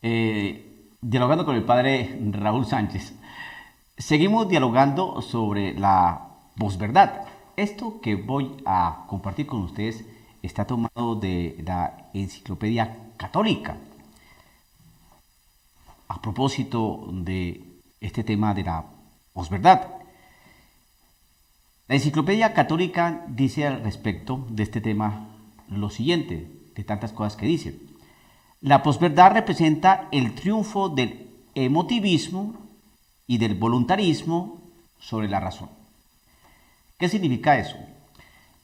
Dialogando con el padre Raúl Sánchez. Seguimos dialogando sobre la posverdad. Esto que voy a compartir con ustedes está tomado de la Enciclopedia Católica. A propósito de este tema de la posverdad. La Enciclopedia Católica dice al respecto de este tema lo siguiente, de tantas cosas que dice. La posverdad representa el triunfo del emotivismo y del voluntarismo sobre la razón. ¿Qué significa eso?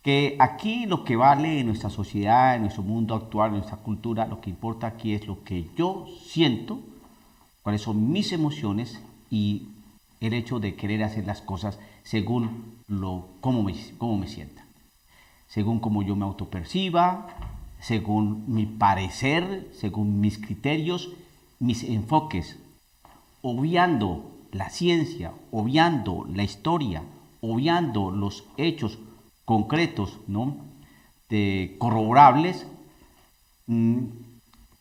Que aquí lo que vale en nuestra sociedad, en nuestro mundo actual, en nuestra cultura, lo que importa aquí es lo que yo siento, cuáles son mis emociones y el hecho de querer hacer las cosas según cómo me sienta, según cómo yo me autoperciba, según mi parecer, según mis criterios, mis enfoques, obviando la ciencia, obviando la historia, obviando los hechos concretos, ¿no? Corroborables,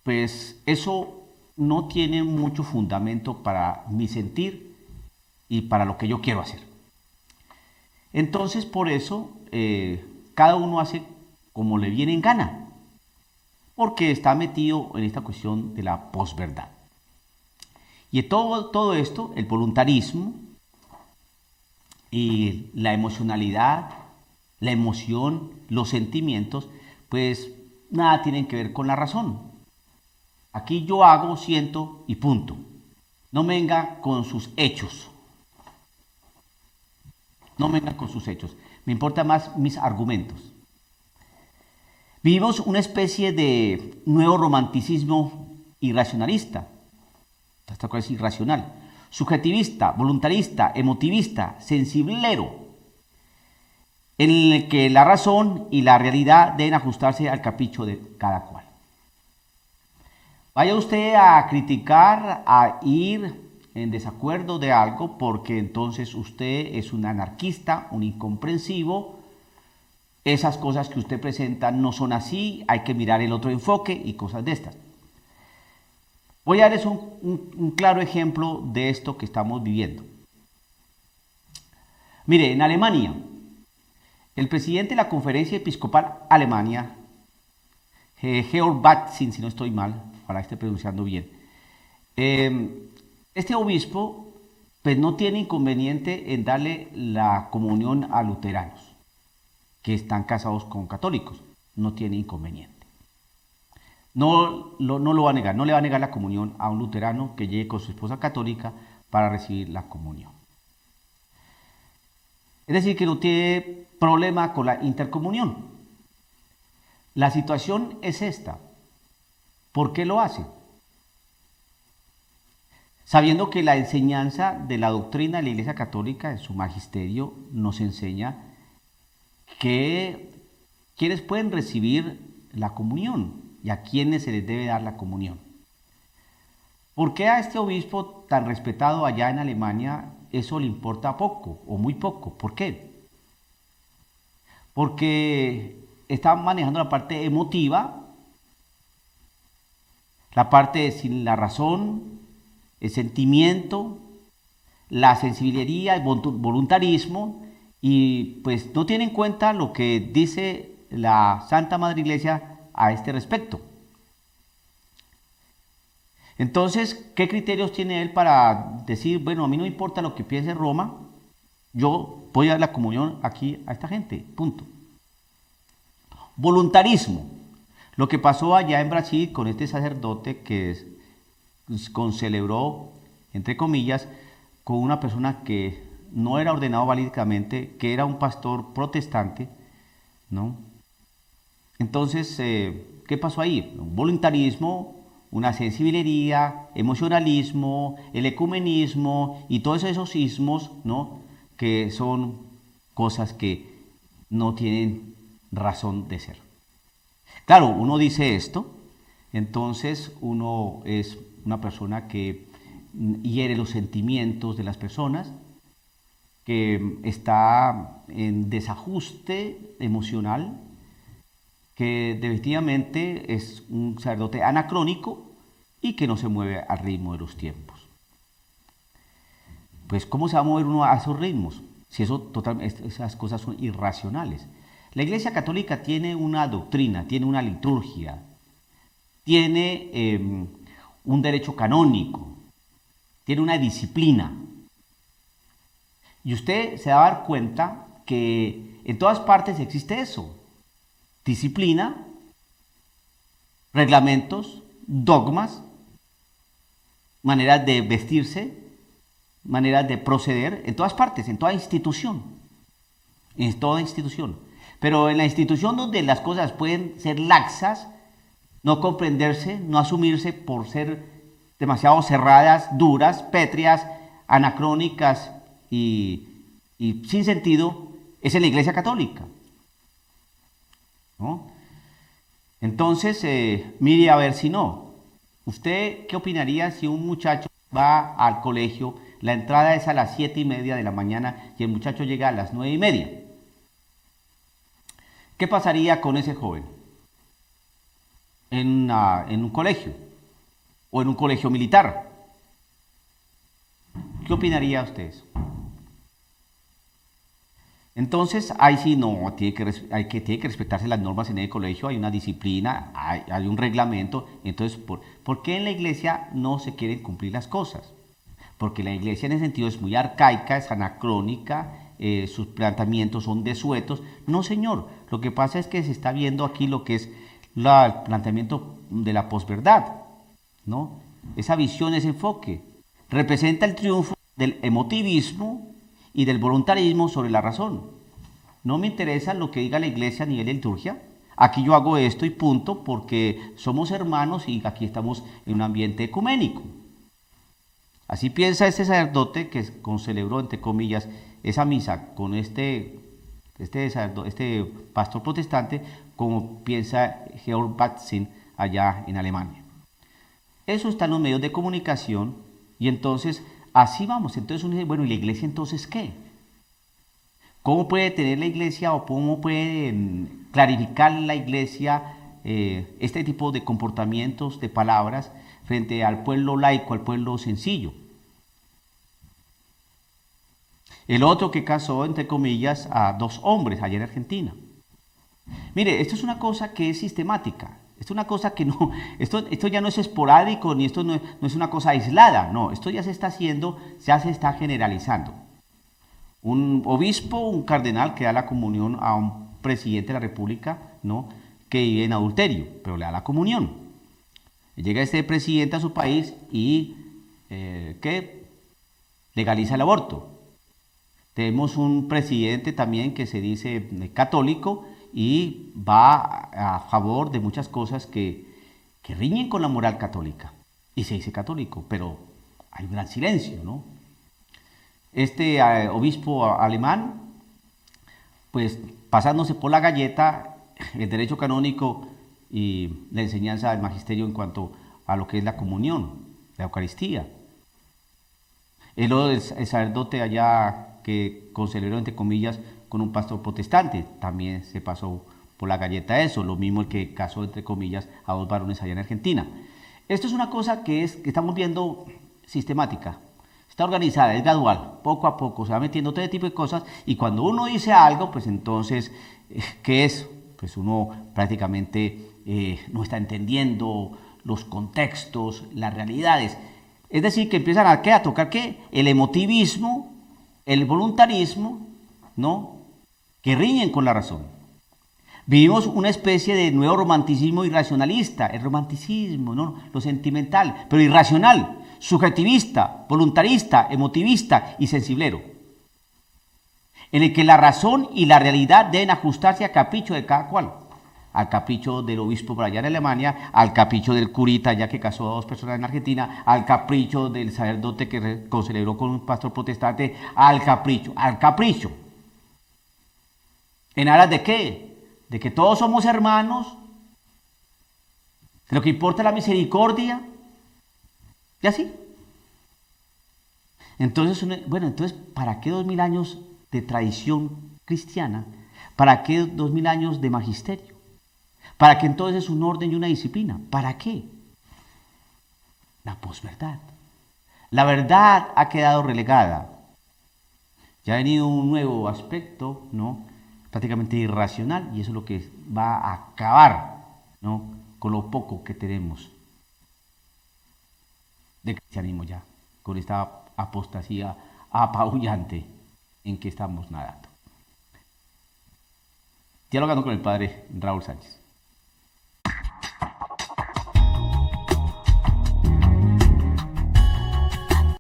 pues eso no tiene mucho fundamento para mi sentir y para lo que yo quiero hacer. Entonces, por eso, cada uno hace como le viene en gana, porque está metido en esta cuestión de la posverdad. Y todo esto, el voluntarismo y la emocionalidad, la emoción, los sentimientos, pues nada tienen que ver con la razón. Aquí yo hago, siento y punto. No venga con sus hechos. No venga con sus hechos. Me importan más mis argumentos. Vivimos una especie de nuevo romanticismo irracionalista. Esta cosa es irracional. Subjetivista, voluntarista, emotivista, sensiblero, en el que la razón y la realidad deben ajustarse al capricho de cada cual. Vaya usted a criticar, a ir en desacuerdo de algo, porque entonces usted es un anarquista, un incomprensivo. Esas cosas que usted presenta no son así, hay que mirar el otro enfoque y cosas de estas. Voy a darles un claro ejemplo de esto que estamos viviendo. Mire, en Alemania, el presidente de la Conferencia Episcopal Alemania, Georg Batzin, si no estoy mal, ojalá esté pronunciando bien, este obispo pues no tiene inconveniente en darle la comunión a luteranos que están casados con católicos, no tiene inconveniente. No lo va a negar, no le va a negar la comunión a un luterano que llegue con su esposa católica para recibir la comunión. Es decir, que no tiene problema con la intercomunión. La situación es esta. ¿Por qué lo hace? Sabiendo que la enseñanza de la doctrina de la Iglesia Católica en su magisterio nos enseña que quienes pueden recibir la comunión y a quienes se les debe dar la comunión. ¿Por qué a este obispo tan respetado allá en Alemania eso le importa poco o muy poco? ¿Por qué? Porque está manejando la parte emotiva, la parte sin la razón, el sentimiento, la sensibilidad, el voluntarismo, y pues no tiene en cuenta lo que dice la Santa Madre Iglesia a este respecto. Entonces, ¿qué criterios tiene él para decir, bueno, a mí no me importa lo que piense Roma, yo voy a dar la comunión aquí a esta gente, punto? Voluntarismo. Lo que pasó allá en Brasil con este sacerdote que concelebró, entre comillas, con una persona que no era ordenado valídicamente, que era un pastor protestante, ¿no? Entonces, ¿qué pasó ahí? Un voluntarismo, una sensibilidad, emocionalismo, el ecumenismo y todos esos ismos, ¿no? Que son cosas que no tienen razón de ser. Claro, uno dice esto, entonces uno es una persona que hiere los sentimientos de las personas, que está en desajuste emocional, que definitivamente es un sacerdote anacrónico y que no se mueve al ritmo de los tiempos. Pues ¿cómo se va a mover uno a esos ritmos? Si esas cosas son irracionales. La Iglesia Católica tiene una doctrina, tiene una liturgia, tiene un derecho canónico, tiene una disciplina. Y usted se va a dar cuenta que en todas partes existe eso. Disciplina, reglamentos, dogmas, maneras de vestirse, maneras de proceder, en todas partes, en toda institución. En toda institución. Pero en la institución donde las cosas pueden ser laxas, no comprenderse, no asumirse por ser demasiado cerradas, duras, pétreas, anacrónicas y sin sentido, es en la Iglesia Católica, ¿no? Entonces, mire a ver si no. ¿Usted qué opinaría si un muchacho va al colegio, la entrada es a las 7:30 de la mañana y el muchacho llega a las 9:30? ¿Qué pasaría con ese joven en un colegio o en un colegio militar? ¿Qué opinaría usted? Entonces, ahí sí no, tiene que respetarse las normas en el colegio, hay una disciplina, hay un reglamento. Entonces, ¿por qué en la iglesia no se quieren cumplir las cosas? Porque la iglesia en ese sentido es muy arcaica, es anacrónica, sus planteamientos son desuetos. No, señor, lo que pasa es que se está viendo aquí lo que es el planteamiento de la posverdad, ¿no? Esa visión, ese enfoque, representa el triunfo del emotivismo y del voluntarismo sobre la razón. No me interesa lo que diga la iglesia a nivel de liturgia. Aquí yo hago esto y punto, porque somos hermanos y aquí estamos en un ambiente ecuménico. Así piensa este sacerdote que concelebró, entre comillas, esa misa con este pastor protestante, como piensa Georg Batzin allá en Alemania. Eso está en los medios de comunicación y entonces así vamos. Entonces uno dice, bueno, ¿y la iglesia entonces qué? ¿Cómo puede tener la iglesia o cómo puede clarificar la iglesia este tipo de comportamientos, de palabras, frente al pueblo laico, al pueblo sencillo? El otro que casó, entre comillas, a 2 hombres allá en Argentina. Mire, esto es una cosa que es sistemática. Esto es una cosa que no, esto ya no es esporádico, ni esto no es una cosa aislada. No, esto ya se está haciendo, ya se está generalizando. Un obispo, un cardenal que da la comunión a un presidente de la República, ¿no?, que vive en adulterio, pero le da la comunión. Llega este presidente a su país y ¿qué? Legaliza el aborto. Tenemos un presidente también que se dice católico y va a favor de muchas cosas que riñen con la moral católica. Y se dice católico, pero hay un gran silencio, ¿no? Este obispo alemán, pues pasándose por la galleta el derecho canónico y la enseñanza del magisterio en cuanto a lo que es la comunión, la Eucaristía. El sacerdote allá que concelebró, entre comillas, con un pastor protestante, también se pasó por la galleta eso, lo mismo el que casó, entre comillas, a 2 varones allá en Argentina. Esto es una cosa que estamos viendo sistemática, está organizada, es gradual, poco a poco, se va metiendo todo tipo de cosas y cuando uno dice algo, pues entonces, ¿qué es? Pues uno prácticamente no está entendiendo los contextos, las realidades. Es decir, que empiezan a tocar ¿qué? El emotivismo, el voluntarismo, ¿no?, que riñen con la razón. Vivimos una especie de nuevo romanticismo irracionalista, el romanticismo, ¿no?, lo sentimental, pero irracional, subjetivista, voluntarista, emotivista y sensiblero, en el que la razón y la realidad deben ajustarse a capricho de cada cual, al capricho del obispo por allá en Alemania, al capricho del curita ya que casó a 2 personas en Argentina, al capricho del sacerdote que concelebró con un pastor protestante, al capricho. ¿En aras de qué? De que todos somos hermanos, de lo que importa es la misericordia, y así. Entonces, bueno, entonces, ¿para qué 2000 años de tradición cristiana? ¿Para qué 2000 años de magisterio? ¿Para qué entonces un orden y una disciplina? ¿Para qué? La posverdad. La verdad ha quedado relegada. Ya ha venido un nuevo aspecto, ¿no? Prácticamente irracional, y eso es lo que va a acabar, ¿no? Con lo poco que tenemos de cristianismo ya, con esta apostasía apabullante en que estamos nadando. Dialogando con el padre Raúl Sánchez.